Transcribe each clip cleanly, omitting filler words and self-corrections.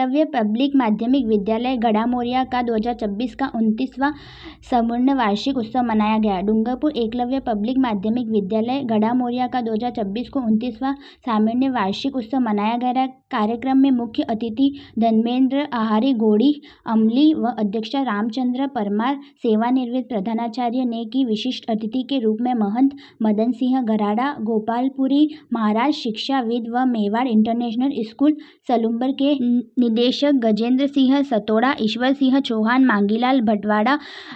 Eklavya public माध्यमिक विद्यालय गढ़ामोरिया का 2026 का 29वां स्वर्ण वार्षिक उत्सव मनाया गया। डूंगरपुर एकलव्य पब्लिक माध्यमिक विद्यालय गढ़ामोरिया का 2026 को 29वां स्वर्ण वार्षिक उत्सव मनाया गया। कार्यक्रम में मुख्य अतिथि धर्मेंद्र आहारी गोड़ी अमली व अध्यक्ष रामचंद्र परमार, सेवानिवृत्त प्रधानाचार्य ने की विशिष्ट अतिथि के रूप में महंत मदन सिंह गराड़ा, गोपालपुरी महाराज शिक्षाविद व मेवाड़ इंटरनेशनल स्कूल सलूम्बर के निदेशक गजेंद्र सिंह सतोड़ा, ईश्वर सिंह चौहान, मांगीलाल भटवाड़ा,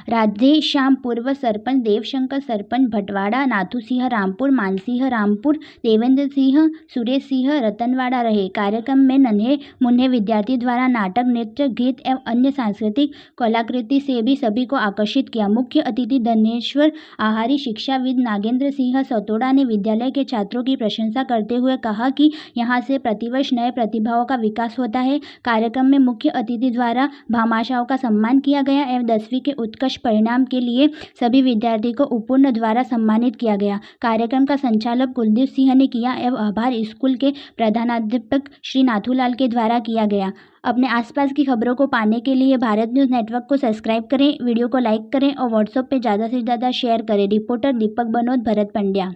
राधेश्याम पूर्व सरपंच, देवशंकर सरपंच भटवाड़ा, नाथू सिंह रामपुर, मानसिंह रामपुर, देवेंद्र सिंह, सुरेश सिंह रतनवाड़ा रहे। कार्यक्रम में नन्हे मुन्ने विद्यार्थी द्वारा नाटक, नृत्य, गीत एवं अन्य सांस्कृतिक कलाकृति से भी सभी को आकर्षित किया। मुख्य अतिथि धनेश्वर आहारी शिक्षाविद नागेंद्र सिंह सतोड़ा ने विद्यालय के छात्रों की प्रशंसा करते हुए कहा कि यहाँ से प्रतिवर्ष नए प्रतिभाओं का विकास होता है। कार्यक्रम में मुख्य अतिथि द्वारा भामाशाहों का सम्मान किया गया एवं 10वीं के उत्कृष्ट परिणाम के लिए सभी विद्यार्थी को उपपूर्ण द्वारा सम्मानित किया गया। कार्यक्रम का संचालन कुलदीप सिंह ने किया एवं आभार स्कूल के प्रधानाध्यापक श्री नाथूलाल के द्वारा किया गया। अपने आसपास की खबरों को पाने के लिए भारत न्यूज़ नेटवर्क को सब्सक्राइब करें, वीडियो को लाइक करें और व्हाट्सएप पे ज़्यादा से ज़्यादा शेयर करें। रिपोर्टर दीपक बनोद, भरत पंड्या।